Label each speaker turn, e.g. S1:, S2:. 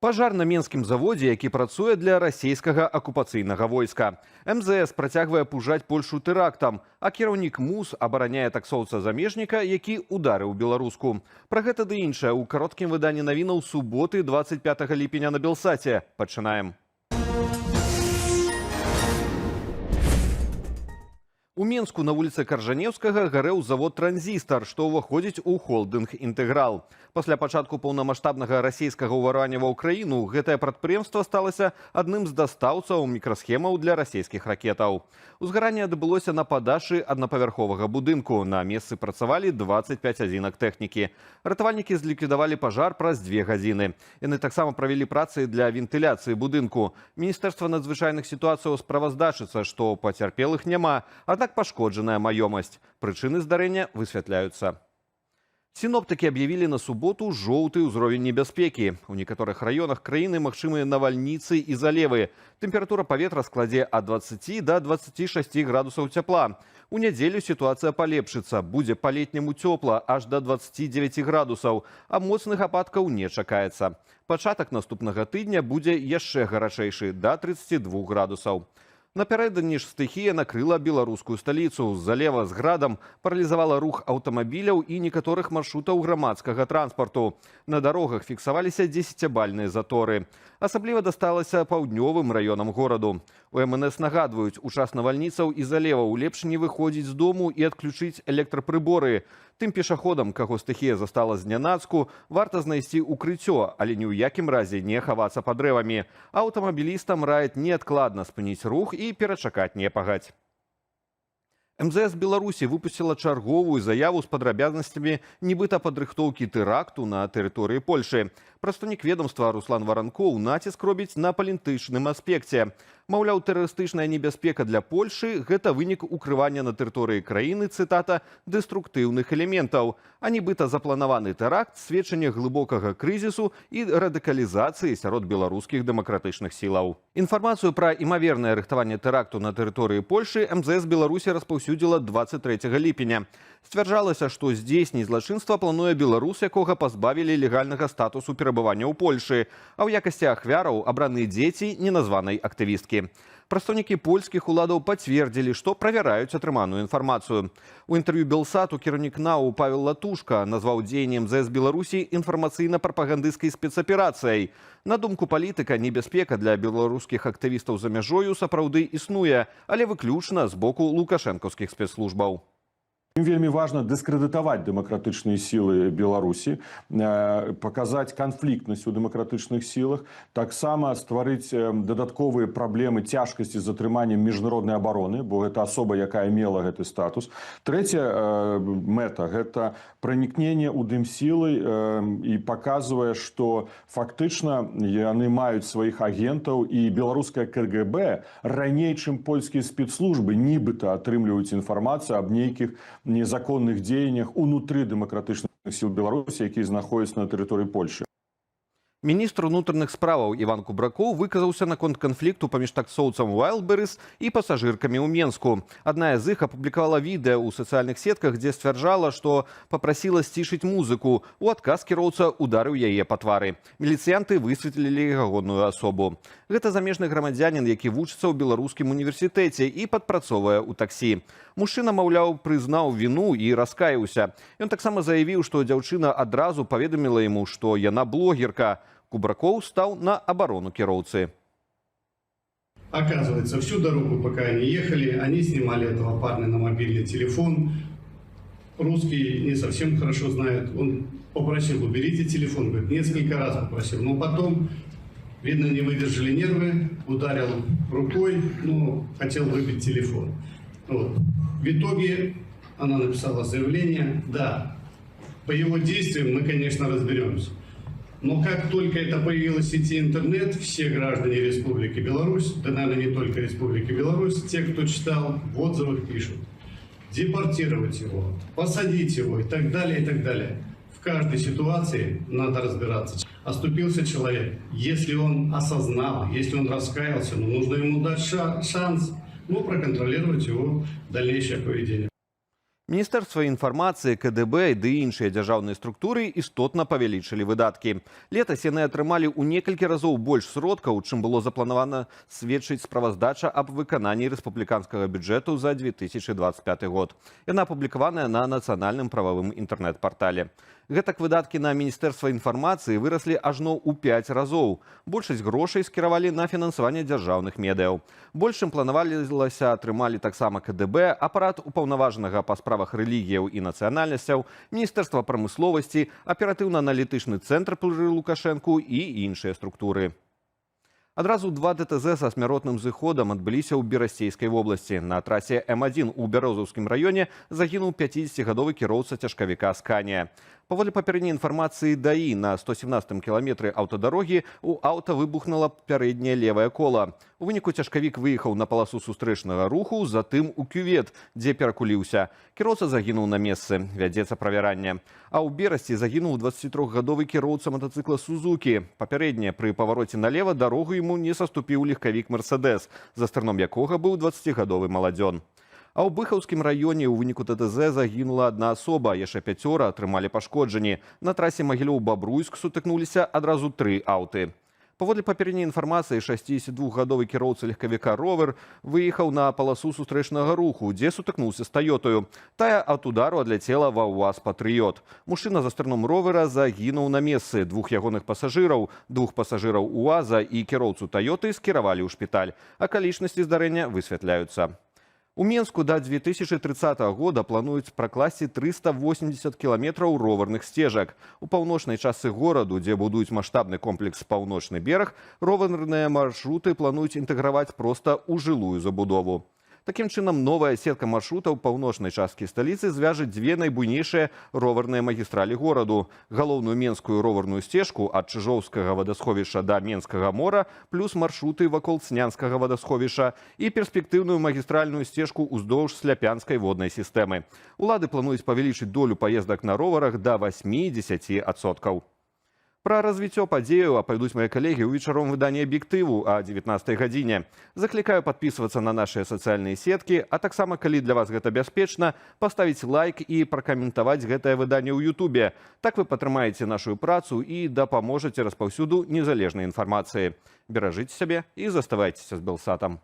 S1: Пажар на менскім заводзе, які працуе для расійскага акупацыйнага войска. МЗС працягвае пужаць Польшу тэрактам, а кіраўнік МУС абараняе таксоўца-замежніка, які ударыў беларуску. Пра гэта ды іншае ў кароткім выданні навінаў суботы 25 ліпеня на Белсаце. Пачынаем. У Менску на вуліцы Каржанеўскага гарэў завод «Транзістар», што ўваходзіць у холдынг «Інтэграл». Пасля пачатку паўнамаштабнага расійскага ўварвання ва ўкраіну гэтае прадпрыемства сталася адным з дастаўцаў мікрасхемаў для расійскіх ракетаў. Узгаранне адбылося на падашы аднапавярховага будынку. На месцы працавалі 25 адзінак тэхнікі. Ратавальнікі зліквідавалі пажар праз 2 гадзіны. Яны таксама правялі працы для вентыляцыі будынку. Міністэрства надзвычайных сітуацыяў справаздачыцца, што пацярпелых няма, аднак пашкоджаная маёмасць. Прычыны здарэння высвятляюцца. Сіноптыкі аб'явілі на суботу жоўты ўзровень небяспекі. У некаторых раёнах краіны магчымыя навальніцы і залевы. Тэмпература паветра складзе ад 20 до 26 градусаў цяпла. У нядзелю сітуацыя палепшыцца. Будзе па-летняму цёпла, аж до 29 градусаў, а моцных ападкаў не чакаецца. Пачатак наступнага тыдня будзе яшчэ гарачэйшы, да 32 градусаў. Напярэдадні ж стыхія накрыла беларускую сталіцу. Залева з градам паралізавала рух аўтамабіляў і некаторых маршрутаў грамадскага транспарту. На дарогах фіксаваліся 10-бальныя заторы. Асабліва дасталася паўднёвым раёнам гораду. У МНС нагадваюць, у час навальніцаў і залеваў лепш не выходзіць з дому і адключыць электрапрыборы. Тым пешаходам, каго стыхія застала знянацку, варта знайсці укрыццё, але ні ў якім разе не хавацца пад дрэвамі. Аўтамабілістам раяць неадкладна спыніць рух і перачакаць непагадзь. МЗС Беларусі выпусціла чарговую заяву з падрабязнасцямі нібыта падрыхтоўкі тэракту на тэрыторыі Польшы. Прадстаўнік ведомства Руслан Варанкоў націск робіць на палітычным аспекце. Маўляў, тэрарыстычная небяспека для Польшы – гэта вынік укрывання на тэрыторыі краіны, цытата, «дэструктыўных элементаў», а нібыта запланаваны тэракт – сведчанне глыбокага крызісу і радыкалізацыі сярод беларускіх дэмакратычных сілаў. Інфармацыю пра імавернае рыхтаванне тэракту на тэрыторыі Польшы МЗС Беларусі распаўсюдзіла 23 ліпеня. Сцвярджалася, што здзейсніць злачынства плануе беларус, якога пазбавілі легальнага статусу перабывання ў Польшы, а ў якасці ахвяраў абраны дзеці неназванай актывісткі. Прадстаўнікі польскіх уладаў пацвердзілі, што правяраюць атрыманую інфармацыю. У інтэрв'ю Белсату кіраўнік НАУ Павел Латушка назваў дзеянні МЗС Беларусі інфармацыйна-прапагандысцкай спецаперацыяй. На думку палітыка, небяспека для беларускіх актывістаў за мяжою сапраўды існуе, але выключна з боку лукашэнкаўскіх спецслужбаў.
S2: Ім вельмі важна дыскрэдытаваць дэмакратычныя сілы Беларусі, паказаць канфліктнасць у дэмакратычных сілах, таксама стварыць дадатковыя праблемы цяжкасці з атрыманнем міжнароднай абароны, бо гэта асоба, якая мела гэты статус. Трэцяя мэта – гэта пранікненне ў дымсілы і паказвае, што фактычна яны маюць сваіх агентаў, і беларускае КГБ раней, чым польскія спецслужбы, нібыта атрымліваюць інфармацыю аб нейкіх незаконных дзеяннях унутры дэмакратычных сіл Беларусі, якія знаходзяцца на тэрыторыі Польшы.
S1: Міністр унутраных справаў Іван Кубракоў выказаўся наконт канфлікту паміж таксоўцам Wildberries і пасажыркамі ў Менску. Адна з іх апублікавала відэа ў сацыяльных сетках, дзе сцвярджала, што папрасіла сцішыць музыку. У адказ кіроўца ударыў яе па твары. Міліцыянты высветлілі ягоную асобу. Гэта замежны грамадзянін, які вучыцца ў беларускім універсітэце і падпрацоўвае ў таксі. Мужчына, маўляў, прызнаў віну і раскаяўся. Ён таксама заявіў, што дзяўчына адразу паведаміла яму, што яна блогерка. Кубракоў стал на оборону кіроўцы.
S3: Оказывается, всю дорогу, пока они ехали, они снимали этого парня на мобильный телефон. Русский не совсем хорошо знает. Он попросил: уберите телефон. Говорит, несколько раз попросил. Но потом, видно, не выдержали нервы, ударил рукой, хотел выбить телефон. Вот. В итоге она написала заявление. Да, по его действиям мы, конечно, разберемся. Но как только это появилось в сети интернет, все граждане Республики Беларусь, да, наверное, не только Республики Беларусь, те, кто читал, в отзывах пишут: депортировать его, посадить его и так далее, и так далее. В каждой ситуации надо разбираться. Оступился человек, если он осознал, если он раскаялся, нужно ему дать шанс, проконтролировать его дальнейшее поведение.
S1: Міністэрства інфармацыі, КДБ ды іншыя дзяржаўныя структуры істотна павялічылі выдаткі. Летась яны атрымалі ў некалькі разоў больш сродкаў, чым было запланавана, сведчыць справаздача аб выкананні рэспубліканскага бюджэту за 2025 год. Яна апублікаваная на нацыянальным прававым інтэрнэт-партале. Гэтак выдаткі на Міністэрства інфармацыі выраслі ажно ў 5 разоў. Большасць грошай скіравалі на фінансаванне дзяржаўных медыяў. Больш, чым планавалася, атрымалі таксама КДБ, апарат упаўнаважанага па справах рэлігіяў і нацыянальнасцяў, Міністэрства прамысловасці, аператыўна-аналітычны цэнтр пры Лукашэнку і іншыя структуры. Адразу два ДТЗ са смяротным зыходам адбыліся ў Берасцейскай вобласці. На трасе М1 у Бярозаўскім раёне загінуў 50-гадовы кіроўца цяжкавіка «Сканія». Паводле папярэдняй інфармацыі ДАІ, на 117 кіламетры аўтадарогі у аўта выбухнула пярэдняе левае кола. У выніку цяжкавік выехаў на паласу сустрэчнага руху, затым у кювет, дзе перакуліўся. Кіроўца загінуў на месцы, вядзецца правяранне. А ў Берасці загінуў 23-гадовы кіроўца матацыкла «Сузукі». Папярэдне пры павароце налева дарогу ему не саступіў легкавік «Мерседес», за стырном якога быў 20-гадовы маладзён. А ў Быхаўскім раёне ў выніку ТТЗ загінула адна асоба, яшчэ 5 атрымалі пашкоджанні. На трасе Магілёў-Бабруйск сутыкнуліся адразу 3 аўты. Паводле папярэдняй інфармацыі, 62-гадовы кіроўца легкавіка «Ровер» выехаў на паласу сустрэчнага руху, дзе сутыкнуўся з «Тойотаю». Тая ад удару адляцела ва УАЗ «Патрыёт». Мужчына за стырном «Ровера» загінуў на месцы. 2 ягоных пасажыраў, 2 пасажыраў УАЗа і кіроўцу «Тойоты» скіравалі ў шпіталь. Акалічнасці здарэння высвятляюцца. У Менску да 2030 года плануюць пракласці 380 кіламетраў роварных сцежак. У паўночнай частцы гораду, дзе будуюць маштабны комплекс «Паўночны бераг», роварныя маршруты плануюць інтэграваць проста ў жылую забудову. Такім чынам, новая сетка маршрутаў паўночнай часткі сталіцы звяжа 2 найбуйнейшыя роварныя магістралі гораду. Галоўную менскую роварную сцежку ад Чыжоўскага вадасховішча да Менскага мора, плюс маршруты вакол Цнянскага вадасховішча і перспектыўную магістральную сцежку ўздоўж Сляпянскай воднай сістэмы. Улады плануюць павялічыць долю паездак на роварах да 8–10%. Пра развіццё падзеяў апавядуць мае калегі ў вечаровым выданні «Аб'ектыву» о 19 гадзіне. Заклікаю падпісвацца на нашыя сацыяльныя сеткі, а таксама, калі для вас гэта бяспечна, паставіць лайк і пракаментаваць гэтае выданне ў Ютубе. Так вы падтрымаеце нашу працу і дапаможаце распаўсюду незалежнай інфармацыі. Беражыце сябе і заставайцеся з Белсатам.